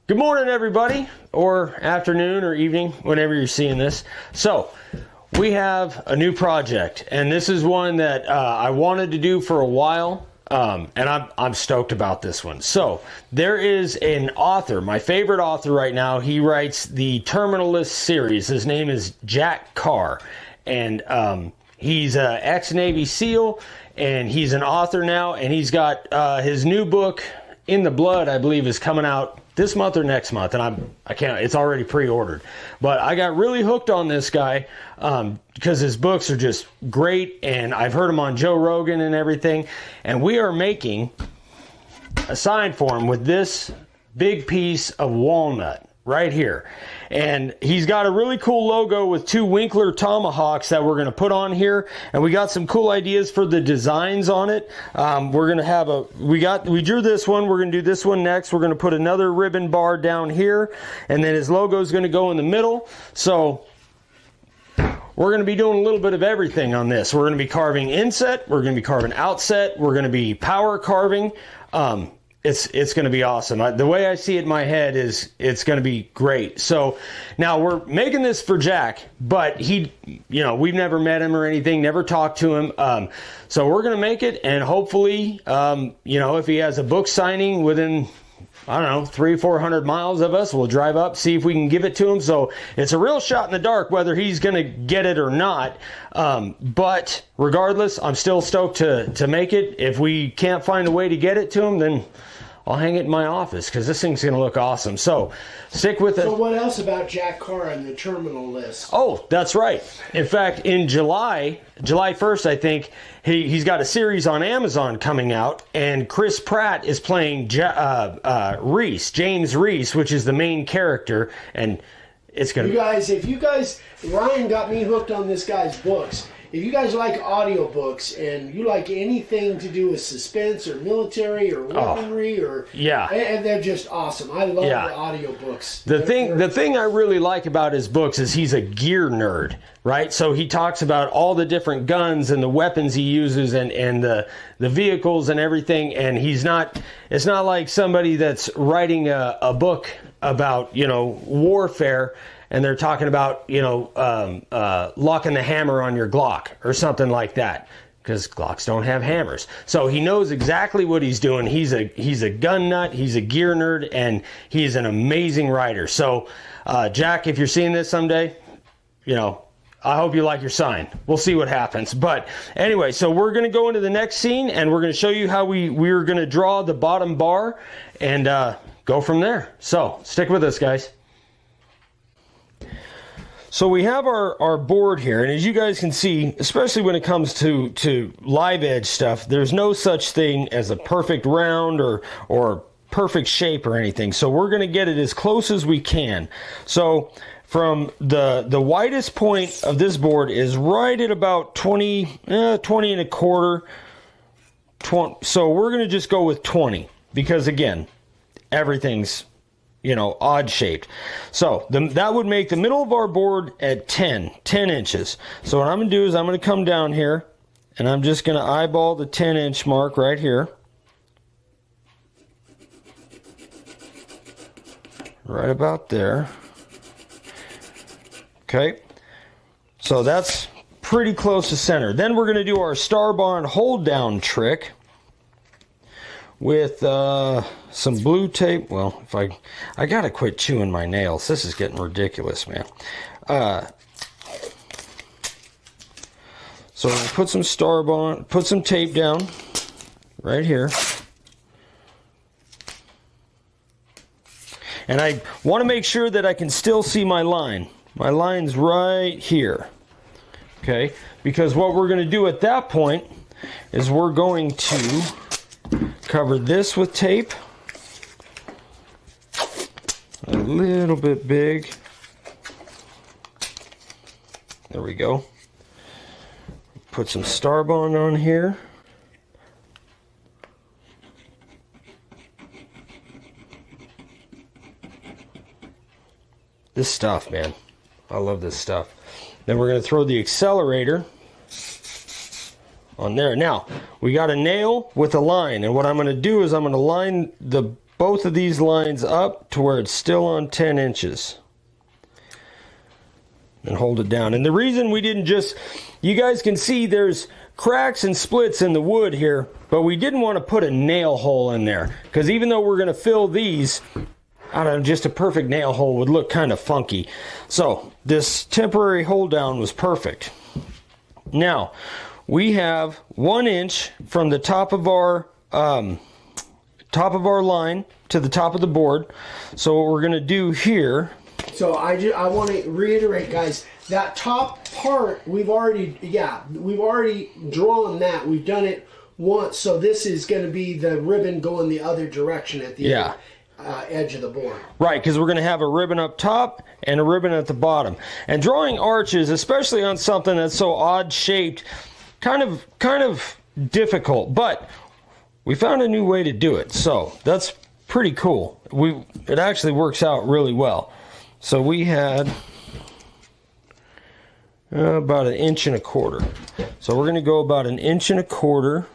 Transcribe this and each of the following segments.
Good morning, everybody, or afternoon or evening, whenever you're seeing this. So, we have a new project, and this is one that I wanted to do for a while, and I'm stoked about this one. So, there is an author, my favorite author right now. He writes the Terminalist series. His name is Jack Carr, and he's an ex-Navy SEAL, and he's an author now, and he's got his new book, In the Blood, I believe, is coming out this month or next month, and I can't, it's already pre-ordered. But I got really hooked on this guy because his books are just great, and I've heard him on Joe Rogan and everything. And we are making a sign for him with this big piece of walnut right here. And he's got a really cool logo with two Winkler tomahawks that we're going to put on here, and we got some cool ideas for the designs on it. We're going to have we drew this one, we're going to do this one next. We're going to put another ribbon bar down here, and then his logo is going to go in the middle. So we're going to be doing a little bit of everything on this. We're going to be carving inset, we're going to be carving outset, we're going to be power carving. It's going to be awesome. The way I see it in my head is it's going to be great. So now we're making this for Jack, but we've never met him or anything, never talked to him. So we're going to make it, and hopefully, if he has a book signing within, I don't know, 300-400 miles of us, we'll drive up, see if we can give it to him. So it's a real shot in the dark whether he's going to get it or not. But regardless, I'm still stoked to make it. If we can't find a way to get it to him, then I'll hang it in my office because this thing's going to look awesome. So stick with it. So what else about Jack Carr on the terminal list? Oh, that's right. In fact, in July 1st, I think, he's got a series on Amazon coming out, and Chris Pratt is playing James Reese, which is the main character, and it's going to Ryan got me hooked on this guy's books. If you guys like audiobooks and you like anything to do with suspense or military or weaponry and they're just awesome. I love the audiobooks. The thing I really like about his books is he's a gear nerd, right? So he talks about all the different guns and the weapons he uses and the vehicles and everything, and it's not like somebody that's writing a book about, warfare, and they're talking about, locking the hammer on your Glock or something like that, because Glocks don't have hammers. So he knows exactly what he's doing. He's a gun nut, he's a gear nerd, and he's an amazing writer. So, Jack, if you're seeing this someday, I hope you like your sign. We'll see what happens. But anyway, so we're going to go into the next scene, and we're going to show you how we're going to draw the bottom bar and go from there. So stick with us, guys. So we have our board here, and as you guys can see, especially when it comes to live edge stuff, there's no such thing as a perfect round or perfect shape or anything. So we're going to get it as close as we can. So from the widest point of this board is right at about 20 and a quarter. 20, so we're going to just go with 20 because, again, everything's odd shaped. So that would make the middle of our board at 10 inches. So what I'm going to do is I'm going to come down here, and I'm just going to eyeball the 10-inch mark right here. Right about there. Okay. So that's pretty close to center. Then we're going to do our Starbond hold down trick with some blue tape. Well, if I gotta quit chewing my nails. This is getting ridiculous, man. So I put some Starbond, put some tape down right here, and I want to make sure that I can still see my line. My line's right here. Okay, because what we're going to do at that point is we're going to cover this with tape. A little bit big. There we go. Put some Starbond on here. This stuff, man. I love this stuff. Then we're going to throw the accelerator on there. Now, we got a nail with a line, and what I'm going to do is I'm going to line the both of these lines up to where it's still on 10 inches. And hold it down. And the reason we didn't just, you guys can see there's cracks and splits in the wood here, but we didn't want to put a nail hole in there, because even though we're going to fill these, I don't know, just a perfect nail hole would look kind of funky. So this temporary hold down was perfect. Now we have 1 inch from the top of our line to the top of the board. So what we're going to do here. So I want to reiterate, guys, that top part we've already drawn that. We've done it once. So this is going to be the ribbon going the other direction at the edge of the board. Right, because we're going to have a ribbon up top and a ribbon at the bottom. And drawing arches, especially on something that's so odd shaped, kind of difficult. But we found a new way to do it, so that's pretty cool. It actually works out really well. So we had about 1.25 inches. So we're going to go about 1.25 inches.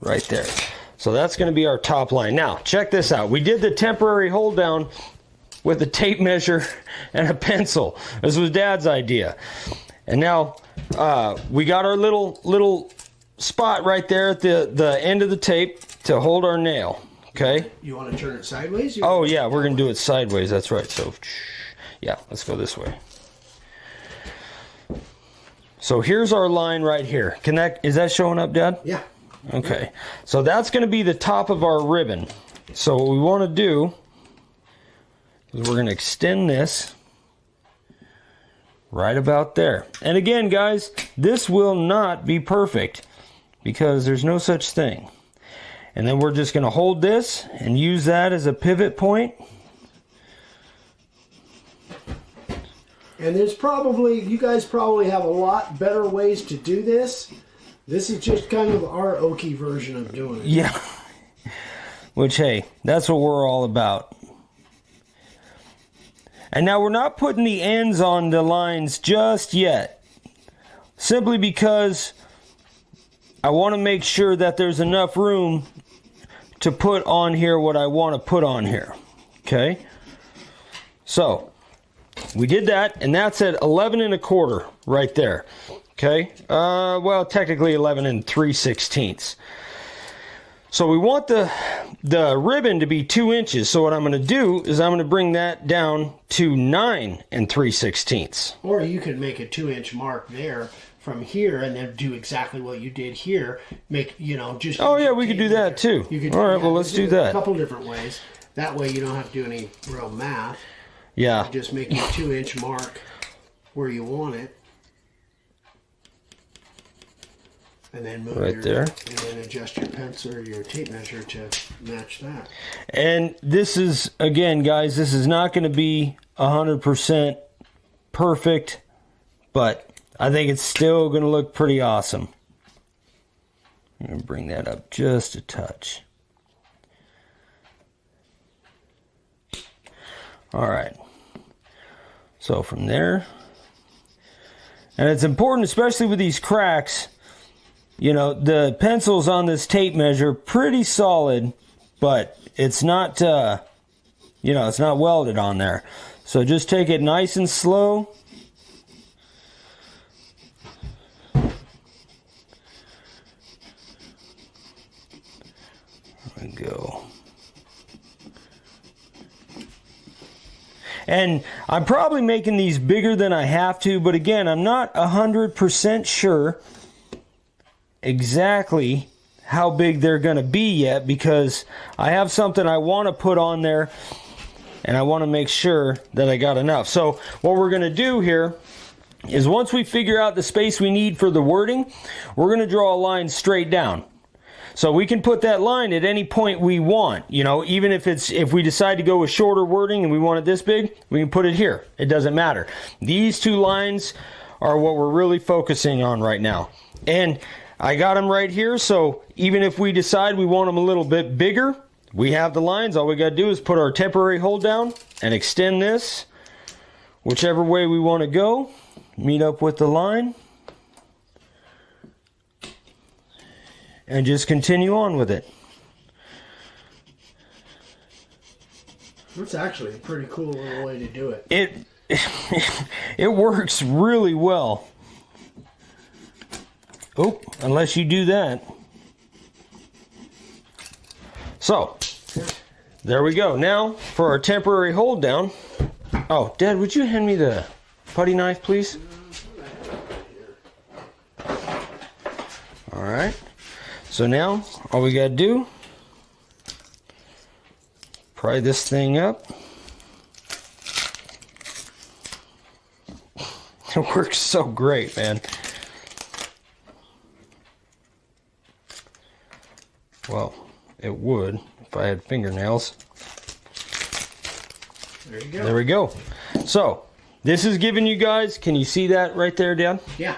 Right there. So that's going to be our top line. Now, check this out. We did the temporary hold down with a tape measure and a pencil. This was Dad's idea. And now we got our little spot right there at the end of the tape to hold our nail. Okay? You want to turn it sideways? Oh, yeah, we're going to do it sideways. That's right. So, yeah, let's go this way. So here's our line right here. Is that showing up, Dad? Yeah. Okay. So that's going to be the top of our ribbon. So what we want to do is we're going to extend this right about there. And again, guys, this will not be perfect because there's no such thing. And then we're just going to hold this and use that as a pivot point. And you guys probably have a lot better ways to do this. This is just kind of our oaky version of doing it. Yeah. Which, hey, that's what we're all about. And now we're not putting the ends on the lines just yet. Simply because I want to make sure that there's enough room to put on here what I want to put on here. Okay? So, we did that, and that's at 11 1/4 right there. Okay? Well, technically 11 3/16. So we want the ribbon to be 2 inches. So what I'm going to do is I'm going to bring that down to 9 3/16. Or you could make a 2-inch mark there from here and then do exactly what you did here. Make, just... Oh, yeah, we could do that too. All right, well, let's do that. A couple different ways. That way you don't have to do any real math. Yeah. Just make a 2-inch mark where you want it. And then move right there. And then adjust your pencil or your tape measure to match that. And this is, again, guys, this is not going to be 100% perfect, but I think it's still going to look pretty awesome. I'm going to bring that up just a touch. All right. So from there, and it's important, especially with these cracks, the pencils on this tape measure pretty solid, but it's not, it's not welded on there. So just take it nice and slow. There we go. And I'm probably making these bigger than I have to, but again, I'm not 100% sure exactly how big they're going to be yet, because I have something I want to put on there and I want to make sure that I got enough. So what we're going to do here is, once we figure out the space we need for the wording, we're going to draw a line straight down. So we can put that line at any point we want, even if we decide to go with shorter wording and we want it this big, we can put it here. It doesn't matter. These two lines are what we're really focusing on right now. And I got them right here, so even if we decide we want them a little bit bigger, we have the lines. All we got to do is put our temporary hold down and extend this whichever way we want to go. Meet up with the line. and just continue on with it. That's actually a pretty cool little way to do it. It works really well. Oh, unless you do that. So, there we go. Now, for our temporary hold down. Oh, Dad, would you hand me the putty knife, please? All right. So now, all we got to do, pry this thing up. It works so great, man. Well, it would if I had fingernails. There you go. There we go. So, this is giving you guys, can you see that right there, Dad? Yeah.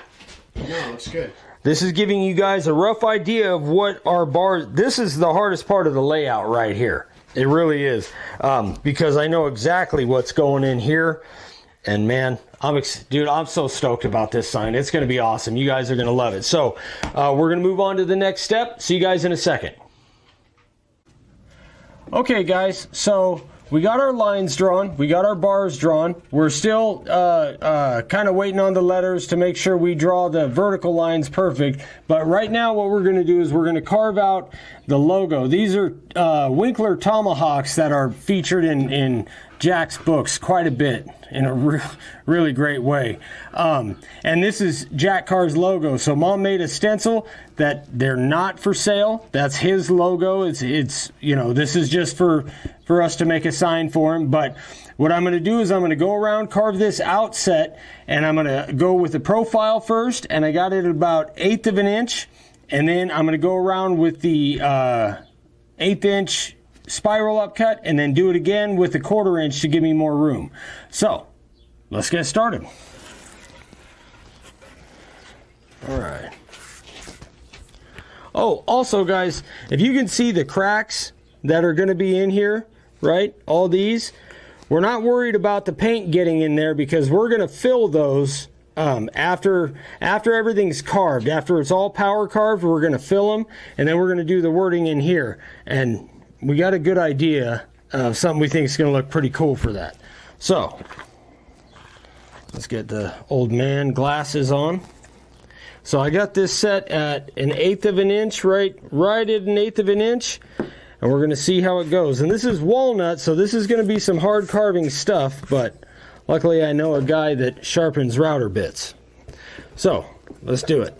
No, looks good. This is giving you guys a rough idea of what our bars, this is the hardest part of the layout right here. It really is. Because I know exactly what's going in here. And man, dude, I'm so stoked about this sign. It's going to be awesome. You guys are going to love it. So we're going to move on to the next step. See you guys in a second. Okay, guys. So we got our lines drawn. We got our bars drawn. We're still kind of waiting on the letters to make sure we draw the vertical lines perfect. But right now what we're going to do is we're going to carve out the logo. These are Winkler tomahawks that are featured in Jack's books quite a bit in a really great way. And this is Jack Carr's logo. So Mom made a stencil that they're not for sale. That's his logo. It's you know, this is just for us to make a sign for him. But what I'm going to do is I'm going to go around, carve this outset, and I'm going to go with the profile first. And I got it at about 1/8 of an inch. And then I'm going to go around with the 1/8 inch spiral upcut, and then do it again with the 1/4 inch to give me more room. So let's get started. All right. Oh, also guys, if you can see the cracks that are going to be in here, right? All these, we're not worried about the paint getting in there because we're going to fill those after everything's carved. After it's all power carved, we're going to fill them, and then we're going to do the wording in here. And we got a good idea of something we think is going to look pretty cool for that. So let's get the old man glasses on. So I got this set at 1/8 of an inch, right at 1/8 of an inch, and we're going to see how it goes. And this is walnut, so this is going to be some hard carving stuff, but luckily I know a guy that sharpens router bits. So let's do it.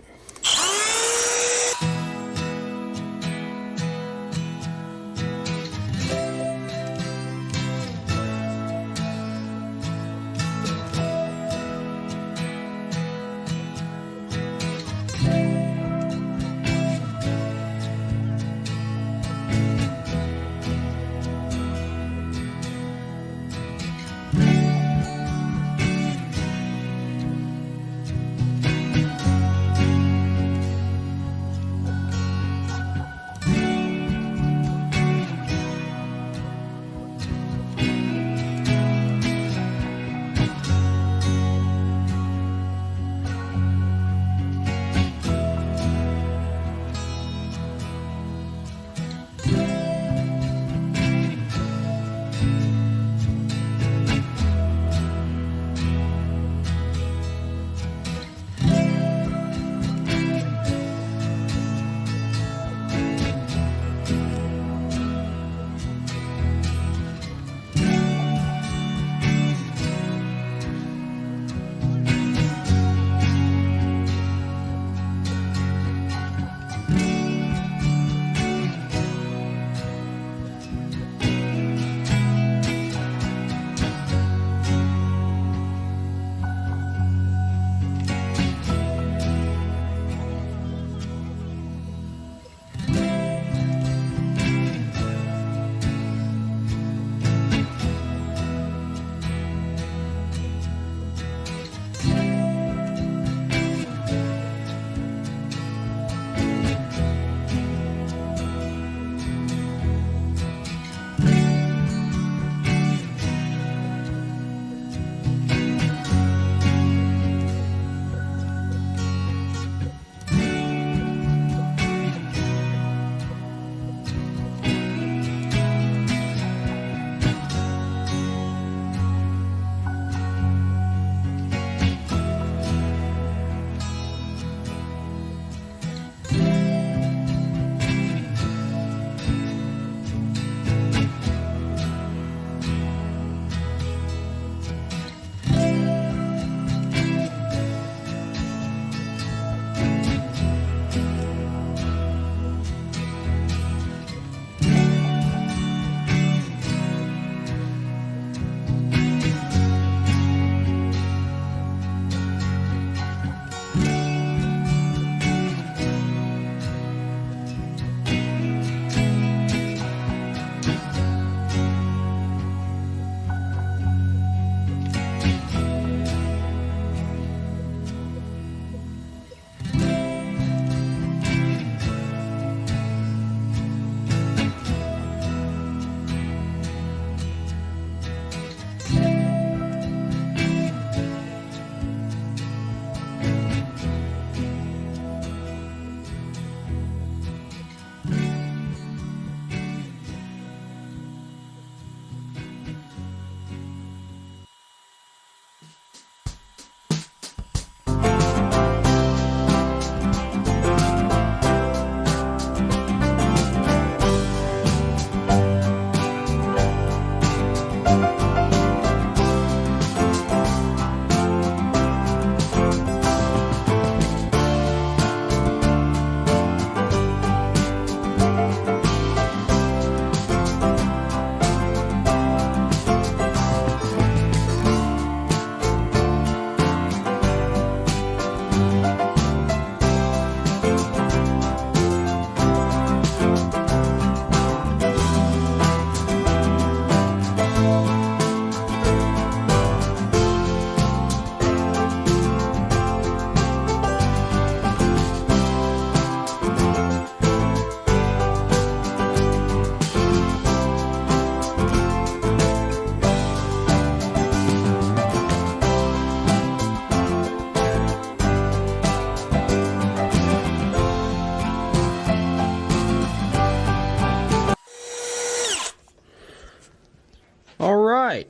right.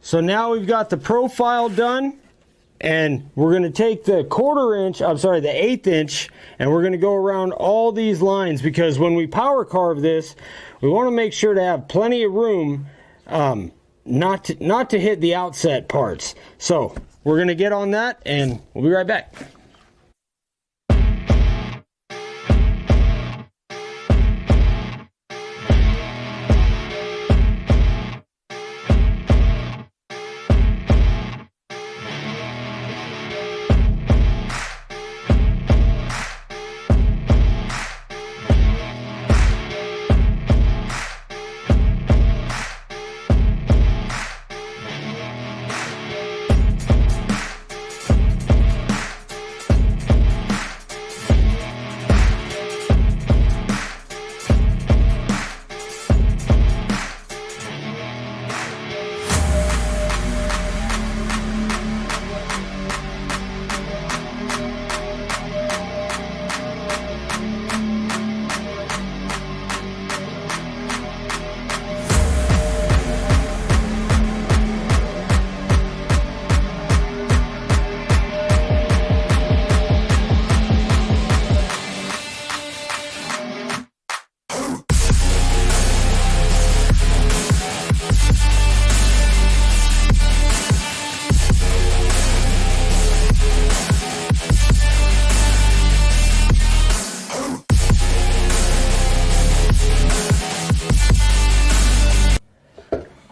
So now we've got the profile done, and we're going to take the 1/8 inch, and we're going to go around all these lines, because when we power carve this, we want to make sure to have plenty of room not to hit the outset parts. So we're going to get on that, and we'll be right back.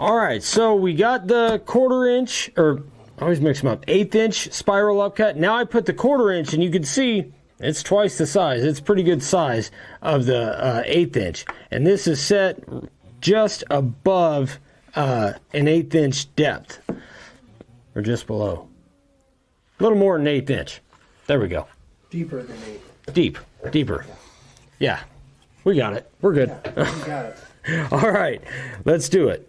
Alright, so we got the 1/4 inch, or I always mix them up, 1/8 inch spiral upcut. Now I put the 1/4 inch, and you can see it's twice the size. It's pretty good size of the 1/8 inch. And this is set just above an 1/8 inch depth, or just below. A little more than 1/8 inch. There we go. Deeper than 8. Deeper. Yeah, we got it. We're good. Yeah, we got it. All right, let's do it.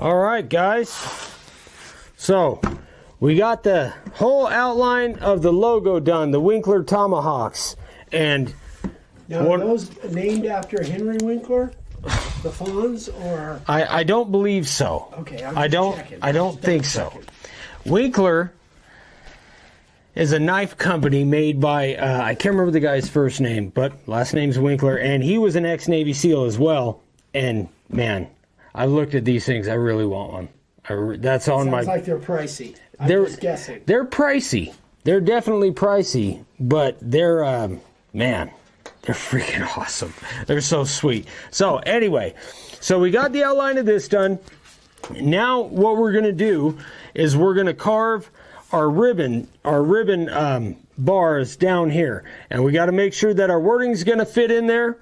All right, guys. So we got the whole outline of the logo done, the Winkler Tomahawks. And now, are those named after Henry Winkler, the fawns, or? I don't believe so. Okay, I don't think so. Winkler is a knife company made by, I can't remember the guy's first name, but last name's Winkler, and he was an ex-Navy SEAL as well. And man, I've looked at these things. I really want one. That's on my. Sounds like they're pricey. I'm just guessing. They're pricey, They're definitely pricey, but they're, man, they're freaking awesome. They're so sweet. So anyway, so we got the outline of this done. Now what we're going to do is we're going to carve our ribbon bars down here. And we got to make sure that our wording is going to fit in there.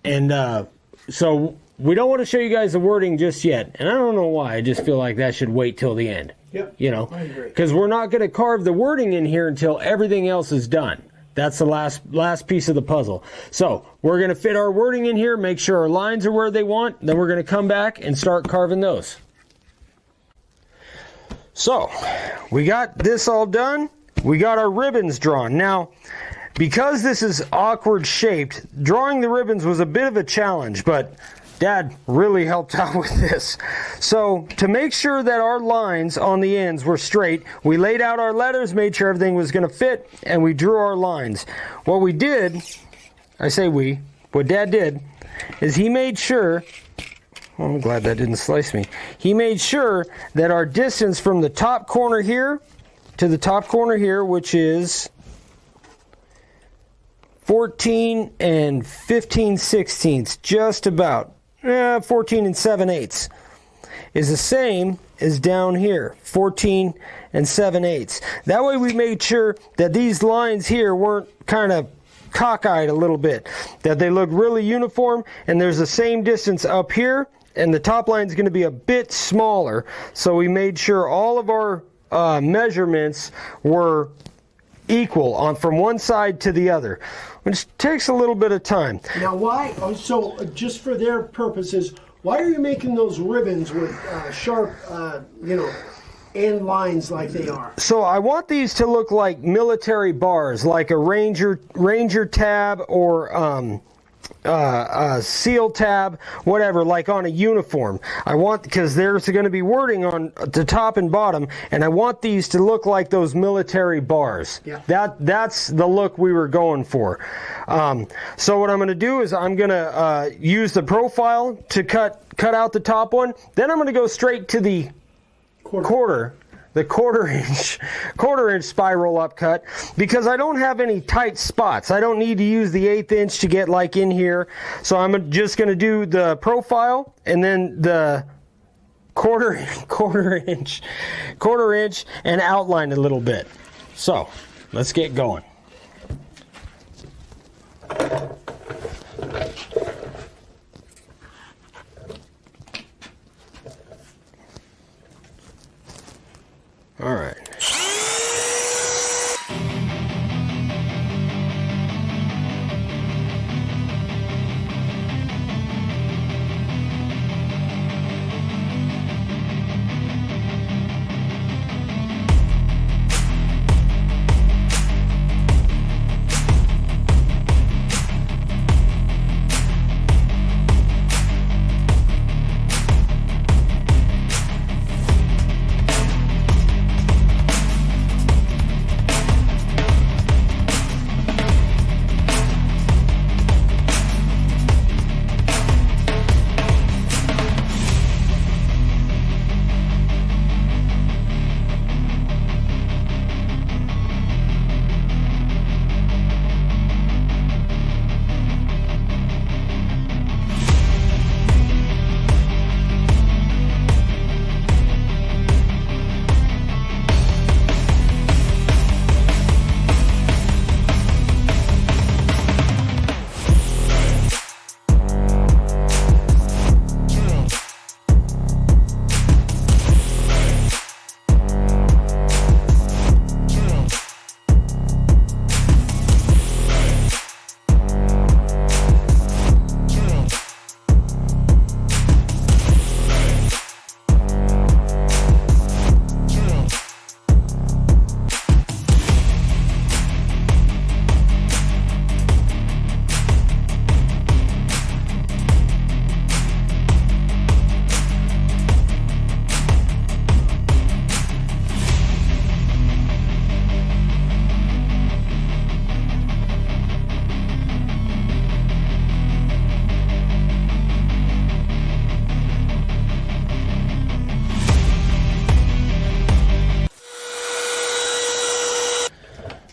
And so we don't want to show you guys the wording just yet. And I don't know why. I just feel like that should wait till the end. Yep. You know, because we're not going to carve the wording in here until everything else is done. That's the last piece of the puzzle. So we're going to fit our wording in here, make sure our lines are where they want. Then we're going to come back and start carving those. So we got this all done. We got our ribbons drawn. Now, because this is awkward shaped, drawing the ribbons was a bit of a challenge, but Dad really helped out with this. So to make sure that our lines on the ends were straight, we laid out our letters, made sure everything was going to fit, and we drew our lines. What we did, what Dad did, is he made sure, oh, I'm glad that didn't slice me. He made sure that our distance from the top corner here to the top corner here, which is 14 and 15 sixteenths, just about. 14 and 7/8 is the same as down here, 14 and 7/8. That way we made sure that these lines here weren't kind of cockeyed a little bit, that they look really uniform, and there's the same distance up here, and the top line is going to be a bit smaller. So we made sure all of our measurements were equal from one side to the other, which takes a little bit of time. Now why, so just for their purposes, why are you making those ribbons with sharp, end lines like they are? So I want these to look like military bars, like a Ranger tab or SEAL tab, whatever, like on a uniform. I want, because there's going to be wording on the top and bottom, and I want these to look like those military bars. Yeah. That's the look we were going for. So what I'm going to do is I'm going to use the profile to cut out the top one. Then I'm going to go straight to the quarter inch spiral up cut, because I don't have any tight spots. I don't need to use the 1/8 inch to get like in here. So I'm just going to do the profile and then the quarter inch and outline a little bit. So let's get going. All right.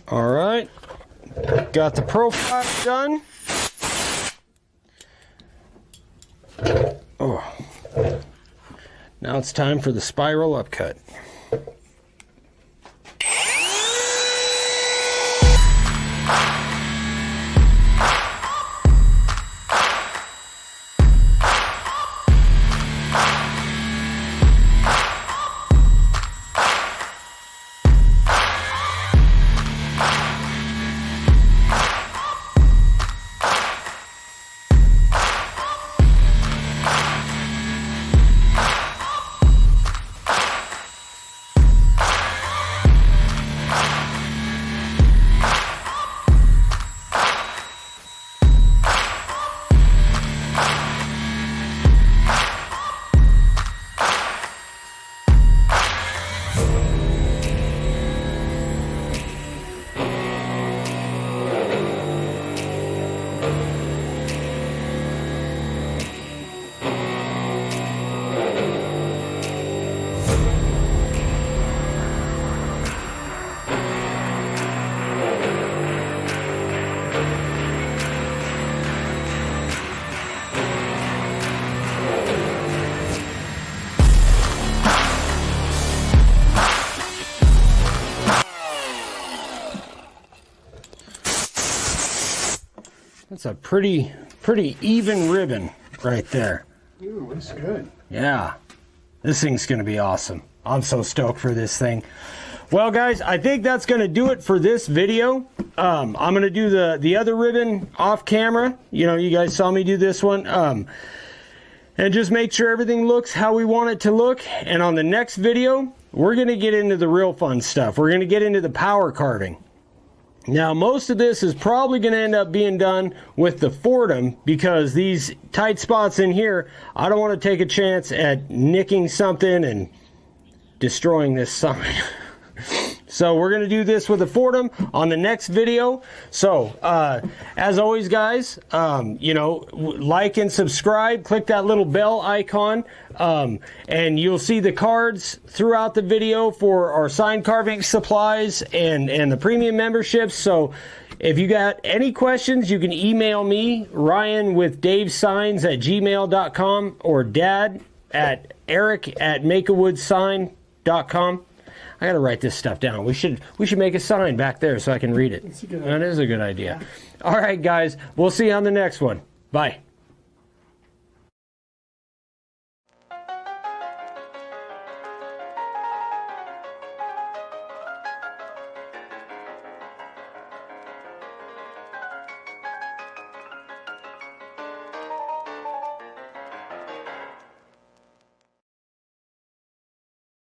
All right, got the profile done. Oh, now it's time for the spiral upcut. That's a pretty even ribbon right there. Ooh, that's good. Yeah, this thing's gonna be awesome. I'm so stoked for this thing. Well, guys, I think that's gonna do it for this video. I'm gonna do the other ribbon off camera. You know, you guys saw me do this one. And just make sure everything looks how we want it to look. And on the next video, we're gonna get into the real fun stuff. We're gonna get into the power carving. Now, most of this is probably going to end up being done with the Fordham because these tight spots in here, I don't want to take a chance at nicking something and destroying this sign. So we're going to do this with the Fordham on the next video. So as always, guys, you know, like and subscribe, click that little bell icon, and you'll see the cards throughout the video for our sign carving supplies and the premium memberships. So if you got any questions, you can email me, Ryan with davesigns@gmail.com or dad@eric@makeawoodsign.com. I gotta write this stuff down. We should make a sign back there so I can read it. That is a good idea. All right, guys. We'll see you on the next one. Bye.